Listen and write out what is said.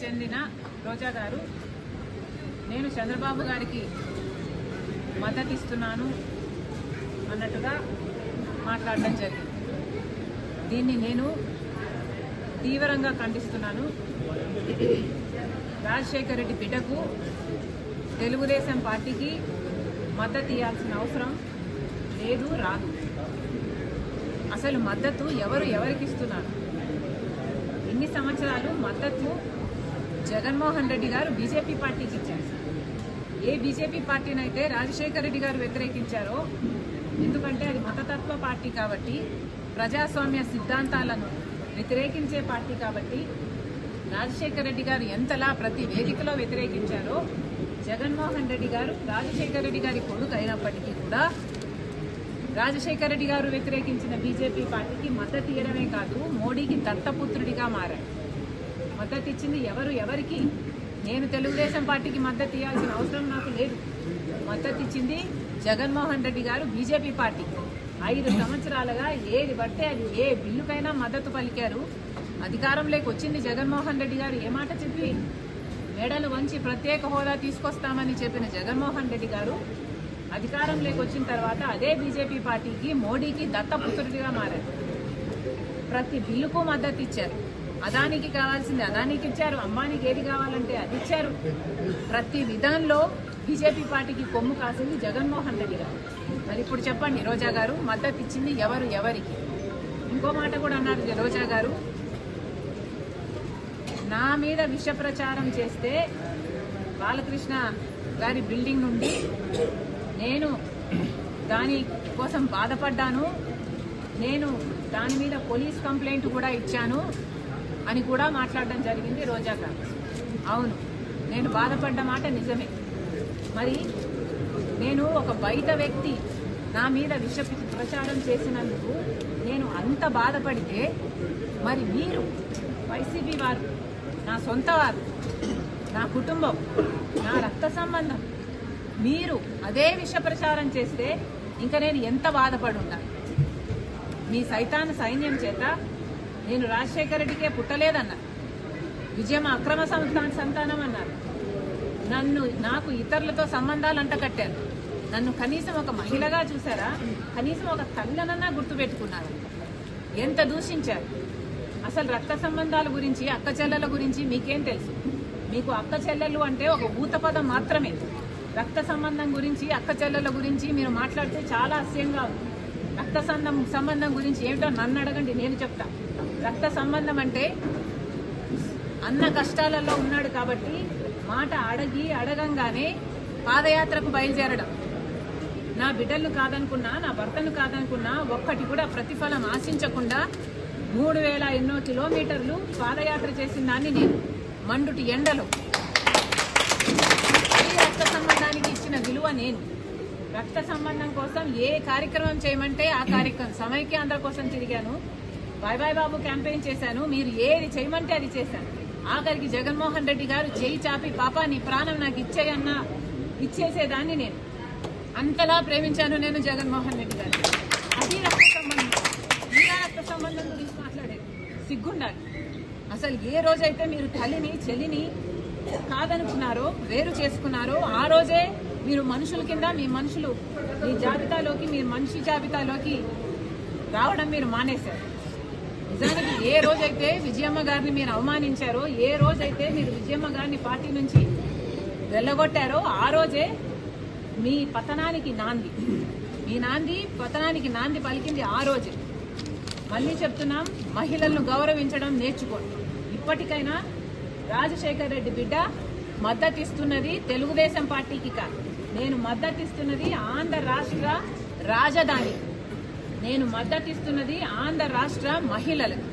చెందిన రోజా గారు నేను చంద్రబాబు గారికి మద్దతు ఇస్తున్నాను అన్నట్టుగా మాట్లాడడం జరిగింది. దీన్ని నేను తీవ్రంగా ఖండిస్తున్నాను. రాజశేఖర రెడ్డి బిడ్డకు తెలుగుదేశం పార్టీకి మద్దతు ఇవ్వాల్సిన అవసరం లేదు, రాదు. అసలు మద్దతు ఎవరికి ఇస్తున్నారు? ఇన్ని సంవత్సరాలు మద్దతు జగన్మోహన్ రెడ్డి గారు బీజేపీ పార్టీకి ఇచ్చారు. ఏ బీజేపీ పార్టీనైతే రాజశేఖర రెడ్డి గారు వ్యతిరేకించారో, ఎందుకంటే అది మతతత్వ పార్టీ కాబట్టి, ప్రజాస్వామ్య సిద్ధాంతాలను వ్యతిరేకించే పార్టీ కాబట్టి, రాజశేఖర రెడ్డి గారు ఎంతలా ప్రతి వేదికలో వ్యతిరేకించారో, జగన్మోహన్ రెడ్డి గారు రాజశేఖర రెడ్డి గారి కొడుకు అయినప్పటికీ కూడా రాజశేఖర రెడ్డి గారు వ్యతిరేకించిన బీజేపీ పార్టీకి మద్దతు ఇవ్వడమే కాదు, మోడీకి దత్తపుత్రుడిగా మారారు. మద్దతు ఇచ్చింది ఎవరికి? నేను తెలుగుదేశం పార్టీకి మద్దతు ఇవ్వాల్సిన అవసరం నాకు లేదు. మద్దతు ఇచ్చింది జగన్మోహన్ రెడ్డి గారు బీజేపీ పార్టీకి. 5 సంవత్సరాలుగా ఏది పడితే అది ఏ బిల్లుకైనా మద్దతు పలికారు. అధికారంలోకి వచ్చింది జగన్మోహన్ రెడ్డి గారు ఏ మాట చెప్పి మెడలు వంచి ప్రత్యేక హోదా తీసుకొస్తామని చెప్పిన జగన్మోహన్ రెడ్డి గారు అధికారంలోకి వచ్చిన తర్వాత అదే బీజేపీ పార్టీకి, మోడీకి దత్తపుత్రుడిగా మారారు. ప్రతి బిల్లుకు మద్దతు ఇచ్చారు. అదానికి కావాల్సింది అదానికి ఇచ్చారు, అంబానీకి ఏది కావాలంటే అది ఇచ్చారు. ప్రతి విధానంలో బీజేపీ పార్టీకి కొమ్ము కాసింది జగన్మోహన్ రెడ్డి గారు. మరి ఇప్పుడు చెప్పండి, రోజా గారు మద్దతు ఇచ్చింది ఎవరికి? ఇంకో మాట కూడా అన్నారు రోజా గారు, నా మీద విష ప్రచారం చేస్తే బాలకృష్ణ గారి బిల్డింగ్ నుండి నేను దాని కోసం బాధపడ్డాను, నేను దాని మీద పోలీస్ కంప్లైంట్ కూడా ఇచ్చాను అని కూడా మాట్లాడడం జరిగింది రోజా గారు. అవును, నేను బాధపడ్డ మాట నిజమే. మరి నేను ఒక బయట వ్యక్తి నా మీద విష ప్రచారం చేసినందుకు నేను అంత బాధపడితే, మరి మీరు వైసీపీ వారు, నా సొంత వారు, నా కుటుంబం, నా రక్త సంబంధం, మీరు అదే విష ప్రచారం చేస్తే ఇంకా నేను ఎంత బాధపడి ఉండాలి? మీ సైతాన్ సైన్యం చేత నేను రాజశేఖర రెడ్డికే పుట్టలేదన్నారు, విజయం అక్రమ సంతానం అన్నారు, నాకు ఇతరులతో సంబంధాలు అంటకట్టారు, నన్ను కనీసం ఒక మహిళగా చూసారా? కనీసం ఒక తల్లనన్నా గుర్తుపెట్టుకున్నారు. ఎంత దూషించారు! అసలు రక్త సంబంధాల గురించి, అక్క చెల్లెల గురించి మీకేం తెలుసు? మీకు అక్క చెల్లెలు అంటే ఒక ఊత పదం మాత్రమే. రక్త సంబంధం గురించి, అక్క చెల్లెల గురించి మీరు మాట్లాడితే చాలా అసహ్యంగా ఉంది. రక్త సంబంధం గురించి ఏమిటో నన్ను అడగండి, నేను చెప్తా. రక్త సంబంధం అంటే అన్న కష్టాలలో ఉన్నాడు కాబట్టి మాట అడగంగానే పాదయాత్రకు బయలుదేరడం. నా బిడ్డలను కాదనుకున్నా, నా భర్తను కాదనుకున్నా, ఒక్కటి కూడా ప్రతిఫలం ఆశించకుండా 3000 ఎన్నో కిలోమీటర్లు పాదయాత్ర చేసిన దాన్ని నేను, మండుటి ఎండలో. ఈ రక్త సంబంధానికి ఇచ్చిన విలువ నేను. రక్త సంబంధం కోసం ఏ కార్యక్రమం చేయమంటే ఆ కార్యక్రమం, సమైక్యాంధ్ర కోసం తిరిగాను, బాయ్ బాయ్ బాబు క్యాంపెయిన్ చేశాను, మీరు ఏది చేయమంటే అది చేశాను. ఆఖరికి జగన్మోహన్ రెడ్డి గారు చేయి చాపి పాపా నీ ప్రాణం నాకు ఇచ్చేయన్నా ఇచ్చేసేదాన్ని నేను. అంతలా ప్రేమించాను నేను జగన్మోహన్ రెడ్డి గారు. అది రక్త సంబంధం. మీరా రక్త సంబంధం గురించి మాట్లాడేది సిగ్గుండాలి. అసలు ఏ రోజైతే మీరు తల్లిని చెల్లిని కాదనుకున్నారో, వేరు చేసుకున్నారో, ఆ రోజే మీరు మనుషుల కింద మీ జాబితాలోకి, మీరు మనిషి జాబితాలోకి రావడం మీరు మానేశారు. నిజానికి ఏ రోజైతే విజయమ్మ గారిని మీరు అవమానించారో, ఏ రోజైతే మీరు విజయమ్మ గారిని పార్టీ నుంచి వెళ్ళగొట్టారో, ఆ రోజే మీ పతనానికి నాంది, పతనానికి నాంది పలికింది ఆ రోజే. మళ్ళీ చెప్తున్నాం, మహిళలను గౌరవించడం నేర్చుకోండి. ఇప్పటికైనా రాజశేఖర రెడ్డి బిడ్డ మద్దతిస్తున్నది తెలుగుదేశం పార్టీకి కాదు, నేను మద్దతిస్తున్నది ఆంధ్ర రాష్ట్ర రాజధాని, నేను మద్దతిస్తున్నది ఆంధ్ర రాష్ట్ర మహిళలకు.